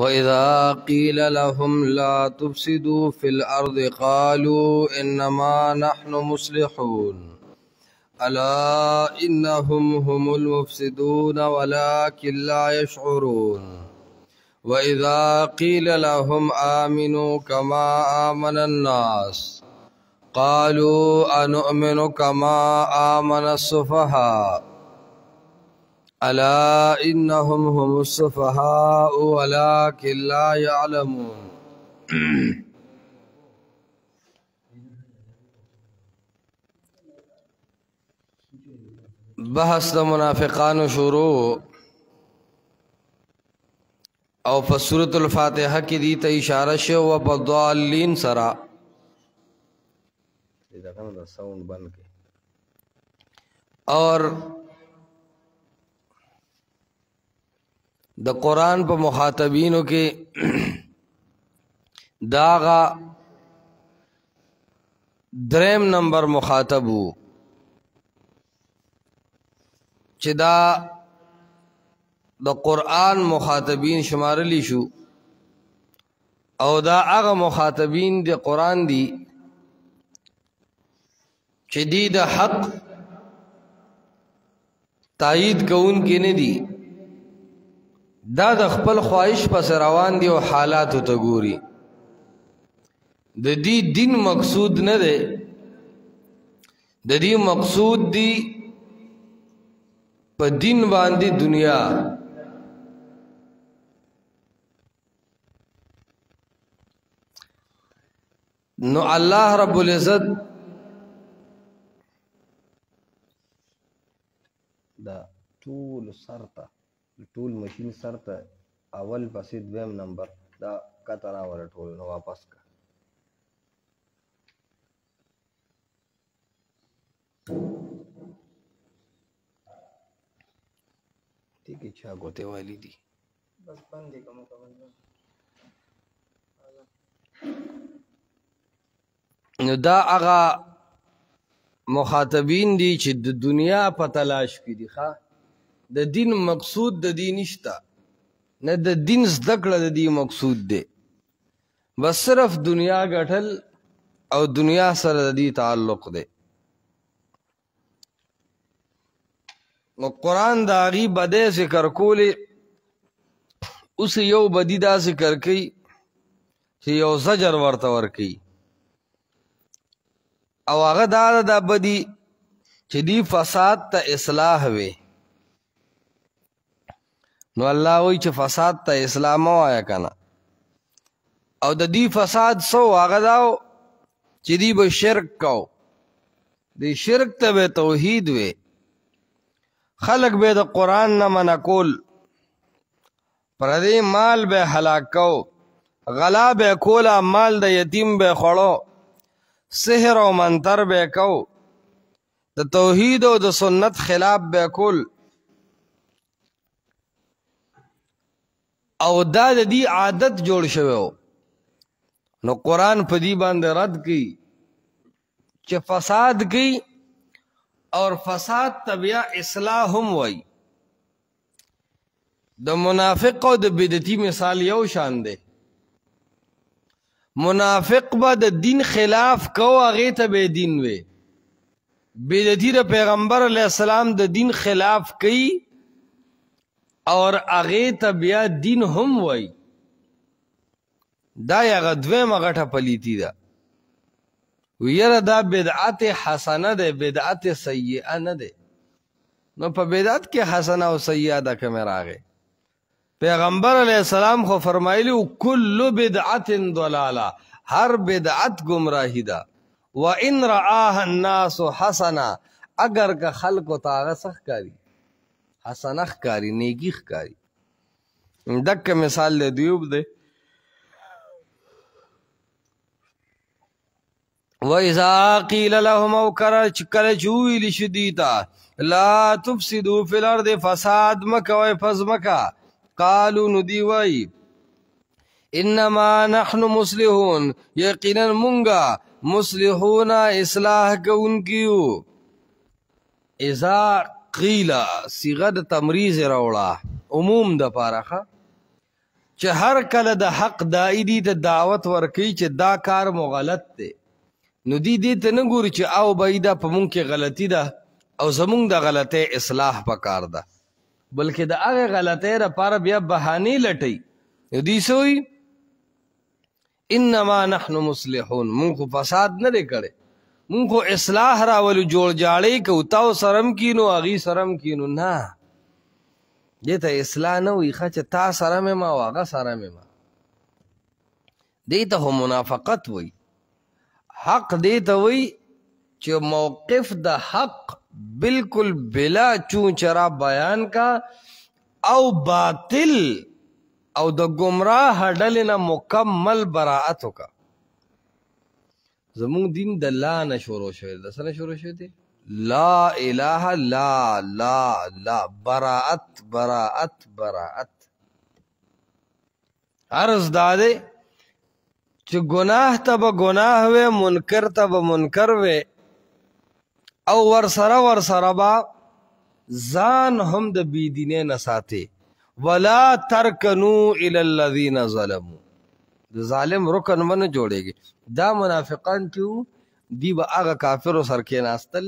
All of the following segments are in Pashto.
وَإِذَا قِيلَ لَهُمْ لَا تُفْسِدُوا فِي الْأَرْضِ قَالُوا إِنَّمَا نَحْنُ مُصْلِحُونَ أَلَا إِنَّهُمْ هُمُ الْمُفْسِدُونَ وَلَكِنْ لَا يَشْعُرُونَ وَإِذَا قِيلَ لَهُمْ آمِنُوا كَمَا آمَنَ النَّاسُ قَالُوا أَنُؤْمِنُ كَمَا آمَنَ السُّفَهَاءُ ألا إنهم هم السفهاء ولكن لا يعلمون. بحث دا منافقان شروع او په سورۃ الفاتحه کې دی ته اشاره شو و په ضالین سرا دا ساوند بند کې اور د قرآن په مخاطبینو کې داغا دریم نمبر مخاطبو چې دا د قرآن مخاطبین شمارلی شو او دا هغه مخاطبین د قرآن دی چې دی د حق تایید کون کې نه دی، دا د خپل خواهش پس روان دی او حالاتو ته ګوري. د دې دین مقصود نه دی، د دې مقصود دی په دین باندې دنیا. نو الله رب العزت دا ټول سرته ټول ماشین سرته اول پسې دویم نمبر دا کتر راوړ ټول نو واپس کا. ٹھیک ہے چا غوته والی دی بس باندې کوم نو دا هغه مخاطبین دي چې د دنیا په تلاش کې دي. ښا د دین مقصود د دین نشته، نه د دین زده کړه د دې مقصود دی، بس صرف دنیا ګټل او دنیا سره د دې تعلق دی. نو قرآن د هغې بدۍ ذکر کولې، اوس یو بدي دا ذکر کوي چې یو زجر ورته ورکوي او هغه دا بدي چې دی فساد ته اصلاح وي. نو الله وی چې فساد ته اسلام وایا کنه، او د دې فساد سو هغه داو چې دی به شرک کو، دی شرک ته به توحید وي، خلق به د قرآن نه منع کول، پردی مال به هلاک کو، غلا به کولا، مال د یتیم به خوړو، سحر او منتر به کو، د توحید او د سنت خلاف به کول. او دا د دې عادت جوړ شوی. نو قرآن په دې باندې رد کوي چې فساد کوي اور فساد ته بیا اصلاح هم وایي. د منافق او د بدعتي مثال یو شان دی. منافق به د دین خلاف کو، هغې ته به دین وي. بدعتي د پیغمبر علیه السلام د دین خلاف کوي اور هغې ته بیا دین هم وایي. دا یغه دویمه غټه پلیتی ده. ویره دا بدعت حسنه ده، بدعت سیئه نه ده. نو په بدعت کې حسنه او سیئه ده کومه راغې؟ پیغمبر علیہ السلام خو فرمایلی کل بدعت ضلاله، هر بدعت گمراهی ده. وان رآها الناس حسنه، اگر که خلقو ته هغه څه ښکاري، حسنه ښکاري، نیکي ښکاري. دکه مثال د دیوب دی. وَإِذَا قِيلَ لَهُمْ او کله چې وویل شي دوی ته لا تفسدوا فی الارض، فساد مکوئ په ځمکه، قالو نو دی وایي انما نحن مصلحون، یقینا مونږه مصلحون اصلاح کوونکیو. اذا قیل صيغه د تمریز راوړه عموم د پاره چې هر کله د حق داعی دي ته دعوت ورکوي چې دا کار مو غلط دی نو دې ته نه ګوري چې او بعیده په مونږ کې غلطي ده او زمونږ د غلطۍ اصلاح پکار ده بلکې د هغې غلطۍ لپاره بیا بهانې لټوي نو دوی څه وایي انما نحن مصلحون مونږ خو فساد نه دی کړی مونږ خو اصلاح راولو جوړ جاړی کوو تاو سرم کینو هغې سرم کینو نه دې ته اصلاح نه وي ښه چې تا سره مې ما او هغه سره مې ما دې ته خو منافقت وي حق دې ته وي چې موقف د حق بالکل بلا چون چرا بیان کا او باطل او د گمراه ډلې نه مکمل براءت وکا زمونږ دین د لا نه شروع شوی د څه نه شروع شوی دی لا اله لا لا لا براءت براءت براءت عرض داده چې گناه ته به گناه وې منکر ته به منکر وې او ورسره با ځان هم د بيدینه نه ساتي ولا ترکنوا الى الذين ظلموا د ظالم رکن من جوړيږي دا منافقان چې دی به هغه کافرو سر کې ناستل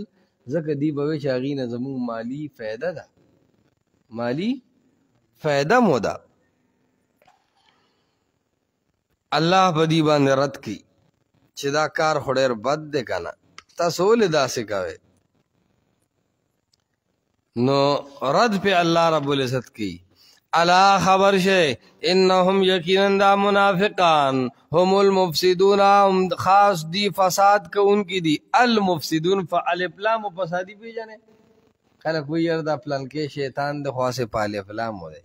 ځکه دی به وي چې هغې نه زموږ مالی فایده ده مالی فایده مو ده الله په دې باندې رد کړي چې دا کار خو ډېر بد دی که نه تاسو ولې داسې کوئ نو رد پہ اللہ رب العزت کی الا خبر شے انہم یقیناً دا منافقان هم المفسدون خاص دی فساد کو ان کی دی المفسدون فالف لام فسادی بھی جانے خلق کوئی یار دا پلان کے شیطان دے خواہ سے پالف لام ہو دے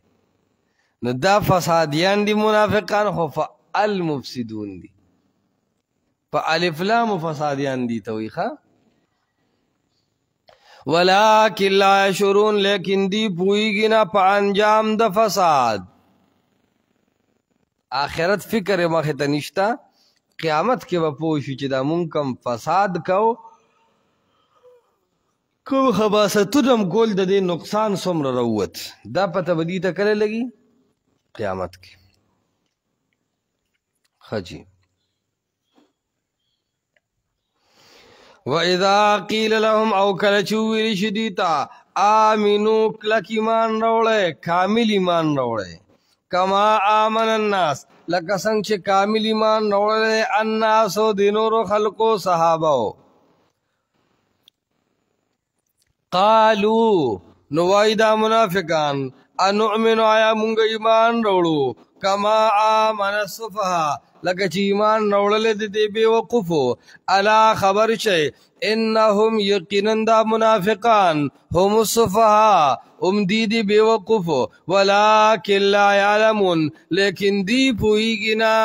نو دا فسادیان دی منافقان خو فالمفسدون دی فالف لام فسادیان دی توی خواہ ولیکن لا یشعرون لیکن دی پوئیگی نا پا انجام دا فساد آخرت فکر مخیطا نشتا قیامت کے با پوشی چی دا منکم فساد کو کم خباستونم کول دا دے نقصان سمر روت دا پتا بدی تا کرے لگی قیامت کے خجی وَإِذَا قِيلَ لَهُمْ او کلچوویلی شدیتا آمینو کلک ایمان روڑے کامل ایمان روڑے کما آمن الناس لکسنگ چھ کامل ایمان روڑے الناسو دینورو خلقو صحابو قالو نوائدہ منافقان انؤمن آیا منگ ایمان روڑو کما آمن الصفحہ لکه چې ایمان راوړل دي بے وقوفو الا خبر شي انهم یقینا دا منافقان هم الصفحاء هم دي بے وقوفو ولكن لا يعلمون لیکن دی پوئیږي نه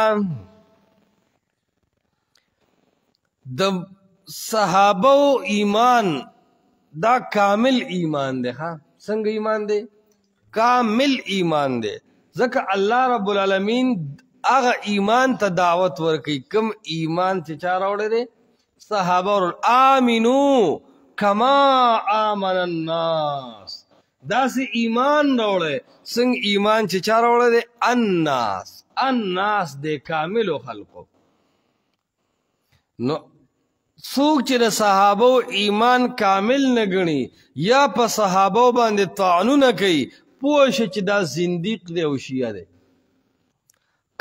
د صحابه ایمان دا کامل ایمان دی ها څنګه ایمان دی کامل ایمان دی ځکه الله رب العالمین اغا ایمان تا دعوت ورکی کم ایمان چی چا روڑے دے صحابہ اور آمینو کما آمن الناس دا سی ایمان روڑے سنگ ایمان چی چا روڑے دے الناس دے کاملو خلقو نو سوک چی دا صحابہ ایمان کامل نگنی یا پا صحابہ باندے طعنو نکی پوش چی دا زندیق دے و شیعہ دے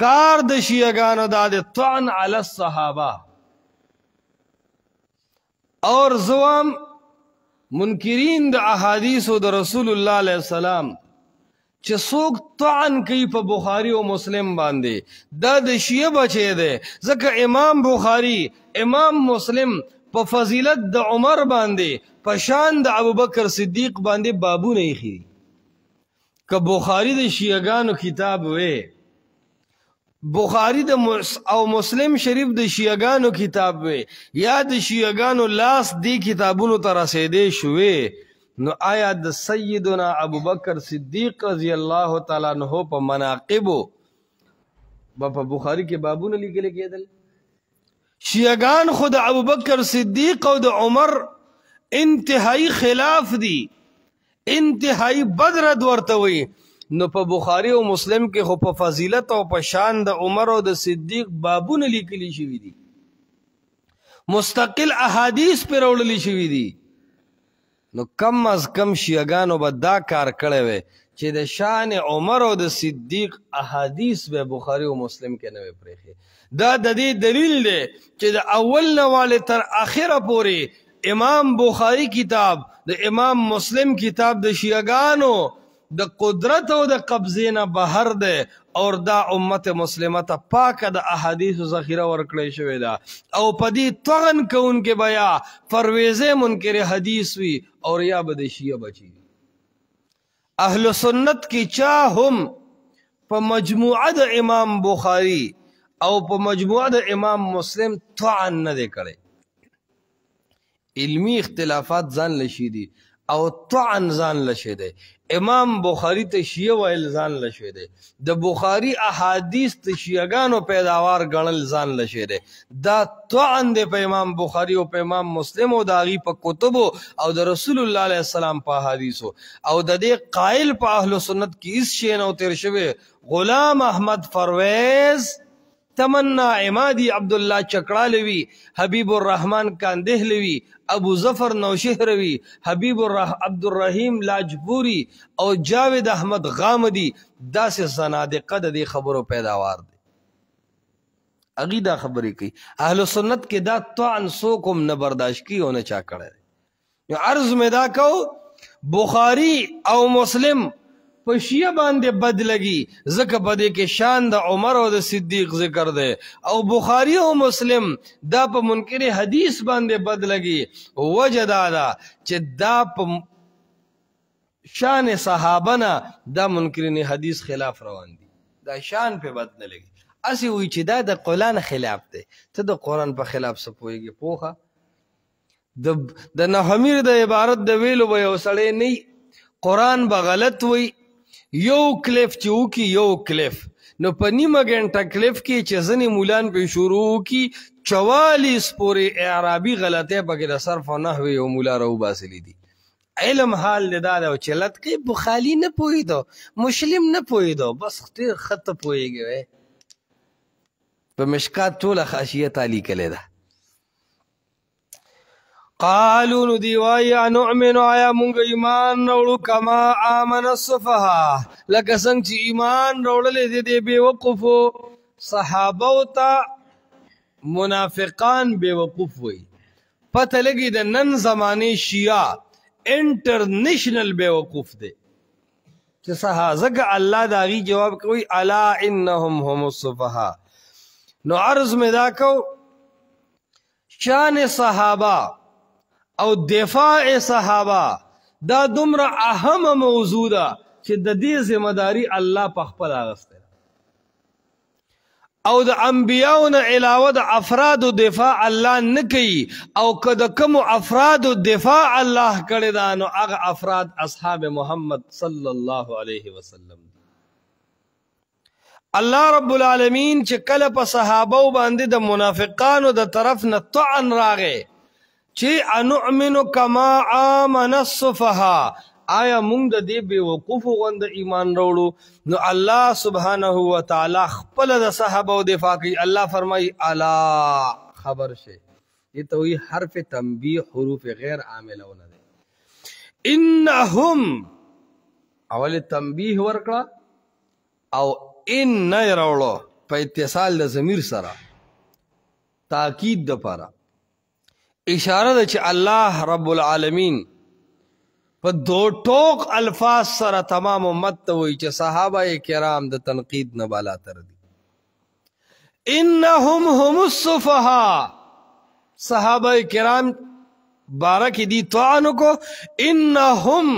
کار د شیعگانو دا د طعن علی الصحابہ اور زوام منکرین د احادیث د رسول اللہ علیہ السلام چې څوک طعن کوي په بخاری او مسلم باندې دا د شیعه بچی دی ځکه امام بخاری امام مسلم په فضیلت د عمر باندې په شان د ابوبکر صدیق باندې بابو نه خي که بخاری د شیعگانو کتاب وې بخاری او مسلم شریف د شیعگانو کتاب وی یا د شیعگانو لاس دی کتابونو ته رسیدې شوې نو آیا د سیدنا ابوبکر صدیق رضی الله تعالی عنہ په مناقبو په بخاری کې بابونه لیکل کېدل شیعگان خود ابوبکر صدیق او د عمر انتہائی خلاف دی انتہائی بدرد ورته وی نو په بخاری او مسلم کې خو په فضیلت او په شان د عمر او د صدیق بابونه لیکلي شوي دي مستقل احادیث پر وړلي شوي دي نو کم از کم شیعاګانو به دا کار کړی وی چې د شان عمر او د صدیق احادیث به بخاری او مسلم کې نه وي پرېښي دا د دې دلیل دی چې د اول نه والې تر اخره پورې امام بخاری کتاب د امام مسلم کتاب د شیعاګانو د قدرت او د قبضې نه بهر دی اور دا امت مسلمه ته پاکه د احادیثو ذخیره ورکړی شوې ده او په دې طغن کوونکې به یا فرویزه منکر حدیث وي اور یا به د شیعه بچي اهل سنت کی چا هم په مجموعه د امام بخاری او په مجموعه د امام مسلم طعن نه دی کړی علمی اختلافات ځان لشي دي او طعن ځان لشي دی امام بخاری ته شیعه ویل ځان لشي دی د بخاری احادیث ته شیعاګانو پیداوار ګڼل ځان لشي دی دا طعن دی په امام بخاری او په امام مسلم او د هغې په کتبو او د رسول الله علیه السلام په احادیثو او د دې قائل په اهل سنت کې هیڅ شی نه تیر شوی غلام احمد پرویز تمنا عمادی عبداللہ چکڑالوی حبیب الرحمن کاندہلوی ابو ظفر نوشہروی حبیب عبد الرحیم لاجپوری او جاوید احمد غامدی دا سے زنادقہ دی خبرو پیداوار دی عقیدہ خبری کی اہل سنت کے دا طعن سوکم نہ برداشت کی ہونے چاہ کڑے عرض میں دا کہو بخاری او مسلم په شیعه باندې بد لګي ځکه په دې کې شان د عمر او د صدیق ذکر دی او بخاری او مسلم دا په منکر حدیث باندې بد لګي وجه دا ده چې دا په شان صحابه نه دا منکرین حدیث خلاف روان دي دا شان په بد نه لګي اسی وی چې دا د قرآن خلاف دی ته د قرآن په خلاف څه پوهېږي پوهه د نحمیر د عبارت د ویلو به یو سړی نه قرآن به غلط وي یو کلیف چې وکي یو کلیف نو په نیمه ګنټه کلیف کې چې ځینې مولان پې شروع وکي 44 پورې اعرابي غلطۍ پکې د صرف او نحوې یو مولا راوباسلي دي علم حال دی دا دی چې لط کوي بخاري نه پوهېدو مسلم نه پوهېدو بس ډېر ښه ته پوهېږي په مشکات ټوله خاشیه تا لیکلې ده قالوا ندیوائی نؤمن آیا مونږ ایمان روړو کما آمن الصفحاء لکه څنګه چې ایمان روړلې دي د بیوقوفو صحابو ته منافقان بیوقوف وي پته لګي د نن زمانه شیعه انټرنیشنل بیوقوف دي چې ځکه الله د هغې جواب کوي الا انهم هم الصفحاء نو عرض مې دا کو شان صحابه او دفاع صحابه دا دومره اهم موضوع ده چې د دې ذمہ داری الله په خپل اغسته او د انبیاء نه علاوه د افراد دفاع الله نه کوي او که د کوم افراد دفاع الله کړی دا نو هغه افراد اصحاب محمد صلی الله علیه وسلم الله رب العالمین چې کله په صحابه باندې د منافقانو د طرف نه طعن راغی چې انؤمن کما آمن الصفحاء آیا مونږ د دې بیوقوفو غوندې ایمان راوړو نو الله سبحانه وتعالی خپل د صحابه او دفاع کوي الله فرمایي الا خبر شي یہ تو یہ حرف تنبیه حروف غیر عاملونه دي انهم اول تنبیه ورکړه او ان نه راوړو په اتصال د ضمیر سره تاکید د پاره اشاره ده چې الله رب العالمین په دو ټوک الفاظ سره تمام امت ته وایي چې صحابه کرام د تنقید نه بالاتر دي انهم هم الصفحاء صحابه کرام بارک دی طعن کو انهم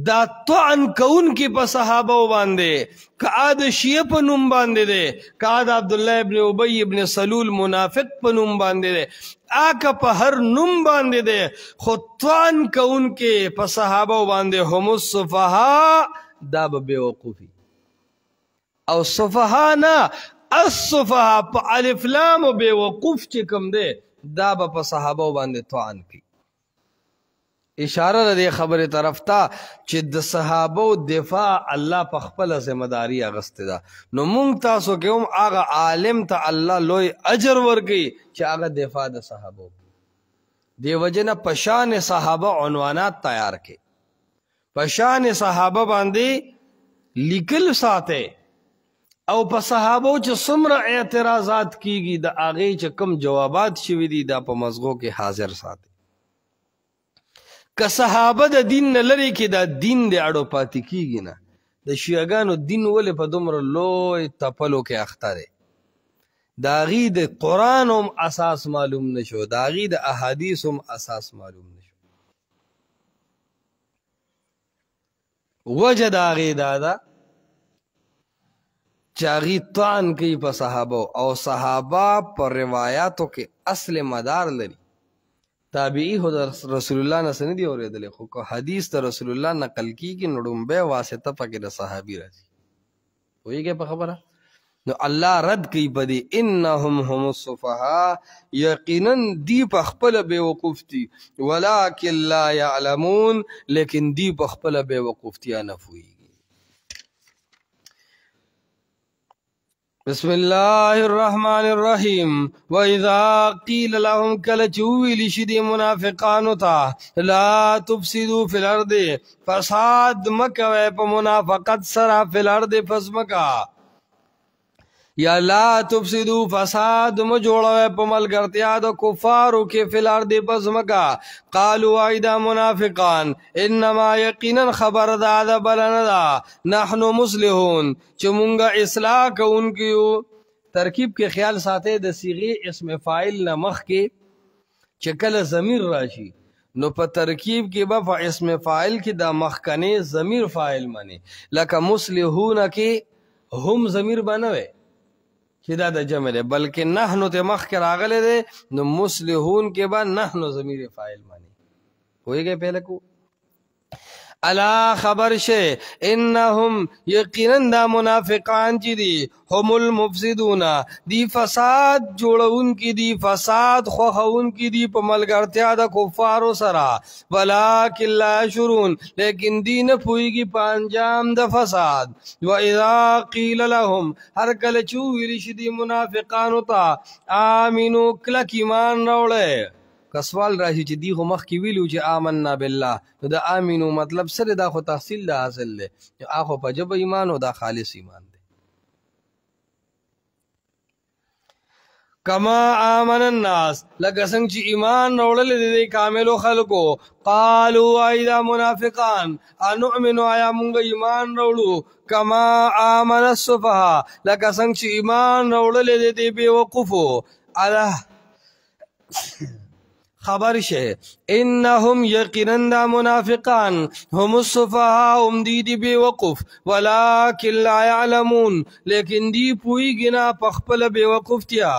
دا طعن کون کی په صحابه باندې کعاد شیعه په نوم باندې ده کعاد عبدالله ابن ابی ابن سلول منافق په نوم باندې ده آکا په هر نوم باندې ده خو طعن کون کې په صحابه باندې هم الصفحاء دا به بیوقوفي او صفحاء نه الصفحاء په الف لام بیوقوف چې کوم ده دا به په صحابه باندې طعن کوي اشاره دې خبره طرف ته چې د صحابه او دفاع الله په خپل ذمہ داری اغسته ده نو مونږ تاسو کې هم هغه عالم ته الله لوی اجر ورکړي چې هغه دفاع د صحابه دی وجنه پشان صحابه عنوانات تیار کړي پشان صحابه باندې لیکل ساته او په صحابه چې څومره اعتراضات کیږي د هغه چې کم جوابات شوي دي دا په مزغو کې حاضر ساته که صحابه د دین نه لري کې دا دین د اړو پاتې کیږي نه د شیعاګانو دین ولې په دومره لوی تپلو کې اخته دی د هغې د قرآن هم اساس معلوم نشو د هغې د احادیث هم اساس معلوم نشو وجه د هغې دا ده چې هغې طعن کوي په صحابه او صحابه په روایاتو کې اصل مدار لري تابعی هو رسول الله نه سن دی اوریدل خو کو حدیث ته رسول الله نقل کیږي نړمبه واسطه پکې د صحابي راځي وایي په خبره نو الله رد کوي په دې انهم هم الصفها یقینا دی په خپل بیوقوفتي ولکن لا يعلمون لیکن دی په خپل بیوقوفتي نه پوهیږي بسم الله الرحمن الرحیم وَإِذَا قِيلَ لَهُمْ کل چوویلی شدی منافقانو تا لا تفسدوا فی الارض فساد مکوے پا منافقت سرا فی الارض پس مکا یا لا تفسدوا فساد مجوڑوے پا ملگرتیا دا کفارو کے فی الارض پس مکا قالوا ایدا منافقان انما یقینا خبر دا بلندا نحن مسلحون چمونگا اصلاح کون کیو ترکیب کے خیال ساتے د صیغه اسم فاعل نمخ کے چکل ضمیر راشی نو په ترکیب کې به په اسم فاعل کې دا مخکنه ضمیر فاعل معنی لکه مسلحون کې هم ضمیر بنوي چې دا د جمع ده بلکې نحنو ته مخ کې راغله ده نو مسلحون کې به نحنو ضمیر فاعل معنی وایي پهله کو الا خبر شه انهم یقینا دا منافقان چې دي هم المفسدون دی فساد جوړون کی دی فساد خوخون کی دی په ملګرتیا د کفارو سره ولکن لا شرون لیکن دین پویږي په انجام د فساد و اذا قیل لهم هر کله چې ویل شي دی منافقانو ته امنو کلک ایمان راوړل کسوال راشي چې دی خو مخ کې ویلو چې آمنا بالله نو دا امنو مطلب سره دا خو تحصیل دا حاصل له اخو په جب ایمان او دا خالص ایمان دی کما آمن الناس لکه څنګه چې ایمان راوړل دي کاملو خلکو قالوا ایدا منافقان انؤمن یا مونږ ایمان راوړو کما آمن الصفها لکه څنګه چې ایمان راوړل دي بے وقفو الله خبر شه انهم یقینا دا منافقان هم الصفها هم دی بے وقف ولکن لا يعلمون لیکن دی پویږي نه په خپل بے وقفتیا